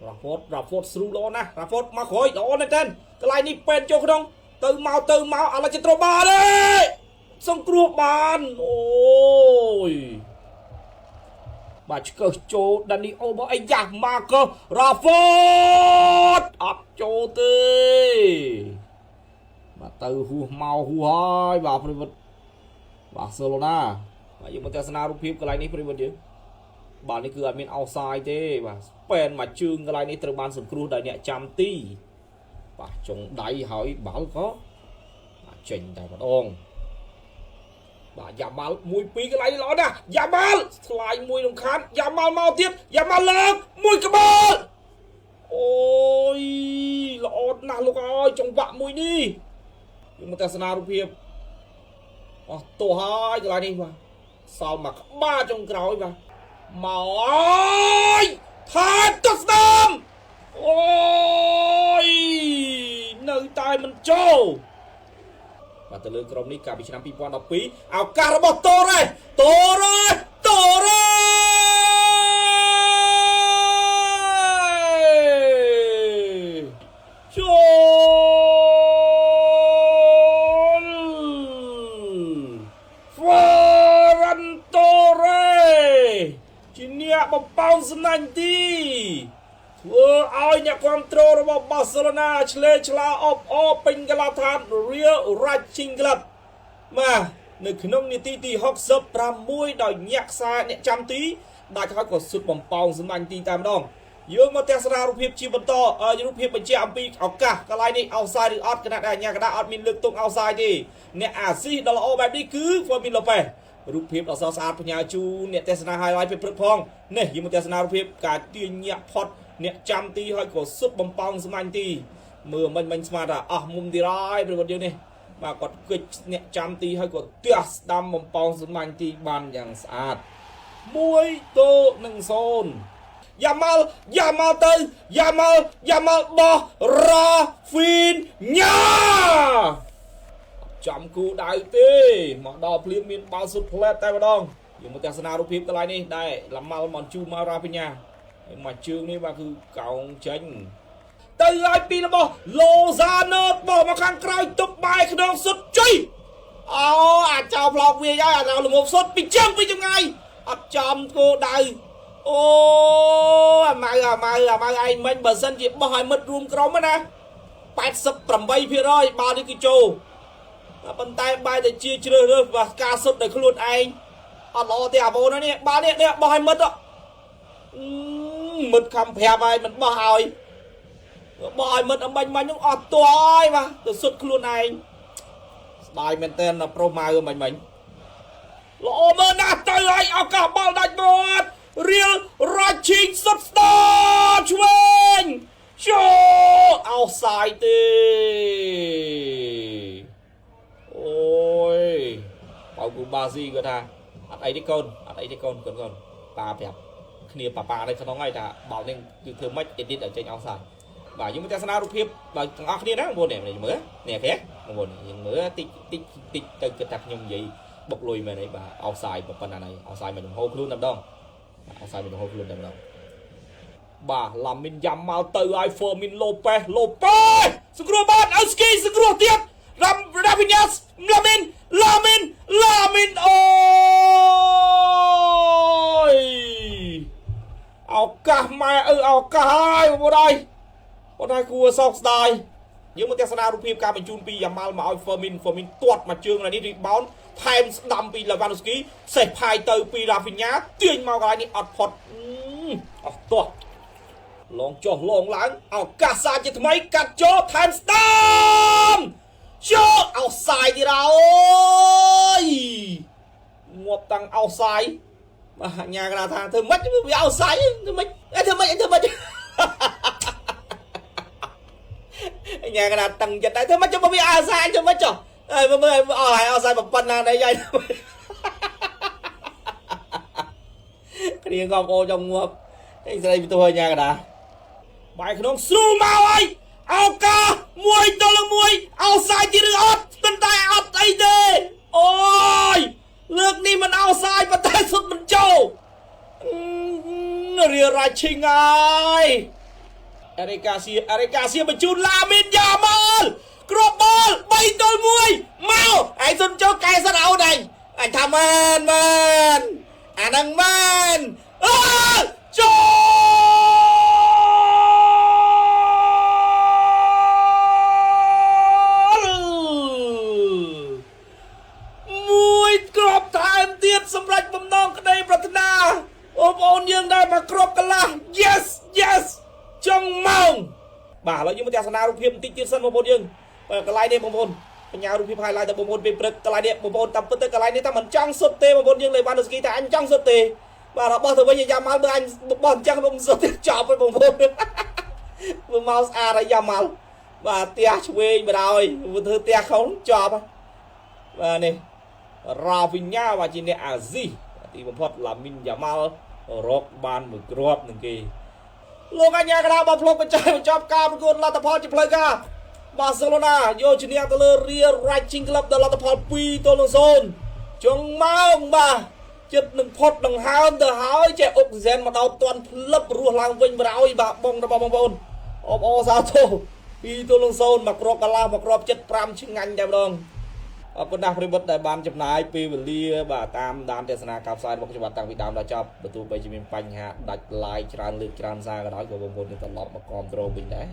Rafford ស្រួលល្អណាស់ Rafford មកក្រោយល្អណាស់ទេកន្លែងនេះពេនចូលក្នុងទៅមកឥឡូវជិះត្រូវបានទេសង្គ្រោះបានអូយបាទឆ្កឹះចូលដានីអូមកអីយ៉ាស់ម៉ាកូ Rafford អត់ចូលទេបាទទៅហួសមកហួសហើយបាទប្រិវត្តបាសេឡូណាបាទយើងមកទស្សនារូបភាពកន្លែងនេះប្រិវត្តយើងបាទនេះគឺអត់មានអោសសាយទេបាទពេនមកជើងកន្លែងនេះត្រូវបានសង្គ្រោះដោយអ្នកចាំទីបាទចុងដៃហើយបាល់ក៏បាទចេញតែម្ដងបាទយ៉ាម៉ាល់1-2កន្លែងនេះល្អណាស់យ៉ាម៉ាល់ស្លាយមួយរំខានយ៉ាម៉ាល់មកទៀតយ៉ាម៉ាល់លើកមួយក្បាលអូយល្អណាស់លោកអើយចង្វាក់មួយនេះយើងមកទស្សនារូបភាពអស់ទោះហើយកន្លែងនេះបាទសល់មកក្បាលចុងក្រោយបាទមកអើយថែបទៅស្ដាំអូយនៅតែមិនចូលបាទទៅលើក្រុមនេះកាលពីឆ្នាំ2012ឱកាសរបស់តូរ៉េចូលហ្វារ៉ាន់តូរ៉េជាអ្នកបំផោងសំណាញ់ទីធ្វើឲ្យអ្នកគ្រប់គ្រងរបស់បាសេឡូណាឆ្លេឆ្លាអបអរពេញកីឡដ្ឋាន Real Racing Club បាទនៅក្នុងនាទីទី66ដោយញាក់ខ្សែអ្នកចាំទីដាច់ហើយក៏សុទ្ធបំផោងសំណាញ់ទីតែម្ដងយើងមកទស្សនារូបភាពជាបន្តរូបភាពបញ្ជាក់អំពីឱកាសកន្លែងនេះអោសាយឬអត់គណៈដែលអាញាកណ្ដាលអត់មានលើកទុកអោសាយទេអ្នកអាស៊ីដ៏ល្អបែបនេះគឺ Fermin Lopez រូបភាពដ៏ស្រស់ស្អាតបញ្ញាជូអ្នកទស្សនា highlight ពេលព្រឹកផងនេះយើងមកទស្សនារូបភាពការទាញញាក់ផុតអ្នកចាំទីហើយក៏សុទ្ធបំផោងសំណាញ់ទីមើលមិញស្មានថាអស់មុំទីរ៉ាយប្រវត្តិយើងនេះបាទគាត់គិចអ្នកចាំទីហើយក៏ទះស្ដាំបំផោងសំណាញ់ទីបានយ៉ាងស្អាត1-0យ៉ាម៉ាល់ទៅយ៉ាម៉ាល់បោះរ៉ាហ្វីនញ៉ាចំគូដៅទេមកដល់ភ្លាមមានបាល់សុទ្ធផ្លែតតែម្ដងយើងមកទស្សនារូបភាពកន្លែងនេះដែរឡាម៉ាល់មកជូមករ៉ាហ្វីញ៉ាហើយមកជើងនេះបាទគឺកោងចេញទៅឲ្យពីរបស់ឡូហ្សាណូបោះមកខាងក្រោយទប់បាយក្នុងសុទ្ធជ័យអូអាចោផ្លោកវាហើយអាល្ងប់សុទ្ធពីជើងពីចម្ងាយអត់ចំគោដៅអូអាម៉ៅឯងមិញបើសិនជាបោះឲ្យមិត្តរួមក្រុមណា88%បាល់នេះគឺចូលប៉ុន្តែបែរតែជាជ្រើសរើសបាទការសុទ្ធដោយខ្លួនឯងអត់ល្អទេអាវ៉ូននេះបាល់នេះបោះឲ្យមិត្តមិត្តខំប្រាប់ហើយមិនបោះឲ្យមិត្តអំបញ្ញមិញនោះអត់ទាស់ហើយបាទទៅសុទ្ធខ្លួនឯងស្ដាយមែនតើប្រុសម៉ៅអំបញ្ញមិញល្អមើលណាស់ទៅឲ្យឱកាសបាល់ដាច់មាត់ Real Racing សុទ្ធស្ដាប់ឆ្វេងចូលអោសាយទេអូយបើគូបាស៊ីគាត់ថាអត់អីទេកូនប៉ាប្រាប់គ្នាប៉ានៅក្នុងហើយថាបាល់នេះគឺធ្វើម៉េច edit ឲ្យចេញអោសាយបាទយើងមកទស្សនារូបភាពបើទាំងអស់គ្នាណាបងប្អូននេះមើលនេះគេបងប្អូនយើងមើលតិចទៅគិតថាខ្ញុំនិយាយបុកលុយមែនអីបាទអោសាយប៉ុណ្ណាហើយអោសាយមិនលំហូរខ្លួនតែម្ដងបាទឡាមីនយ៉ាំមកទៅឲ្យ Fermin Lopez សង្គ្រោះបានអល់ស្គីសង្គ្រោះទៀតរ៉ាវីញ៉ាសឡាមីនអូយឱកាសម៉ែឱកាសហើយបងប្អូនហើយគួរសោកស្ដាយយើងមកទស្សនារូបភាពការបញ្ជូនពីយ៉ាម៉ាល់មកឲ្យ Fermin ទាត់មកជើងនេះ rebound ថែមស្ដាំពី Lewandowski សេះផាយទៅពី Rafinha ទាញមកកន្លែងនេះអត់ផុតអស់ទាស់ឡងចុះឡងឡើងឱកាសសាជាថ្មីកាត់ចូលថែមស្ដាំចូលអោសាយទៀតអើយងាប់តាំងអោសាយបាទញ៉ាកណាថាធ្វើម៉េចវាអោសាយធ្វើម៉េចញ៉ាកណាតឹងចិត្តដែរធ្វើម៉េចវាអោសាយធ្វើម៉េចចុះមើលអស់ហើយអោសាយប៉ុណ្ណាដែរយាយគ្នាងប់អូចង់ងាប់ឯងស្រីបន្ទោះញ៉ាកណាបាយក្នុងស្រួលមកហើយឱកាស1-1អោសាយទៀតឬអត់ប៉ុន្តែអត់អីទេអូយលើកនេះមិនអោសាយប៉ុន្តែសុទ្ធមិនចូលរៀល Racing ហើយ Ericasiaបញ្ជូនឡាមីនយ៉ាម៉ាល់គ្រាប់បាល់3ទល់1មកឯងសុនចូលកែសិនអោតអញថាមែនអានឹងមែនអើចូលមួយគ្រាប់ថែមទៀតសម្រាប់បំណងក្តីប្រាថ្នាបងប្អូនយើងได้មកគ្រាប់កន្លះ yes ចុងម៉ោងបាទឥឡូវយើងមកទស្សនារូបភាពបន្តិចទៀតសិនបងប្អូនយើងកន្លែងនេះបងប្អូនបញ្ញារូបភាព highlight ដល់បងប្អូនពេលព្រឹកកន្លែងនេះបងប្អូនតាមពិតទៅកន្លែងនេះតែមិនចង់សុទ្ធទេបងប្អូនយើងលេបានដូស្គីថាអញចង់សុទ្ធទេបាទរបស់ទៅវិញយ៉ាម៉ាល់បើអញបោះអញ្ចឹងខ្ញុំសុទ្ធទេចប់ហើយបងប្អូនមើលមកស្អាតហើយយ៉ាម៉ាល់បាទផ្ទះឆ្វេងបណ្ដោយធ្វើផ្ទះខុសចប់បាទនេះរ៉ាវីញ៉ាបាទជាអ្នកអាស៊ីទីបំផុតឡាមីនយ៉ាម៉ាល់រកបានមួយគ្រាប់នឹងគេលោកអញ្ញាកណ្ដាលបានផ្លុកបញ្ចប់ការប្រកួតលទ្ធផលជាផ្លូវការបាសេឡូណាយកឈ្នះទៅលើ Real Racing Club ដល់លទ្ធផល2-0ចុងម៉ោងបាទចិត្តនឹងផុតដង្ហើមទៅហើយចេះអុកស៊ីហ្សែនមកដល់តន់ផ្លឹបរស់ឡើងវិញបណ្ដោយបាទបងរបស់បងប្អូនអបអរសាទរ2-0មកគ្រាប់កន្លះមកគ្រាប់75ឆ្ងាញ់តែម្ដងអរគុណណាស់ប្រិមិត្តដែលបានចំណាយពេលវេលាបាទតាមដានទស្សនាការផ្សាយរបស់ខ្ញុំបាទតាំងពីដើមដល់ចប់បើទោះបីជាមានបញ្ហាដាច់ like ច្រើនលើកច្រើនសារក៏ដោយក៏បងប្អូននឹងត្រឡប់មកគ្រប់គ្រងវិញដែរ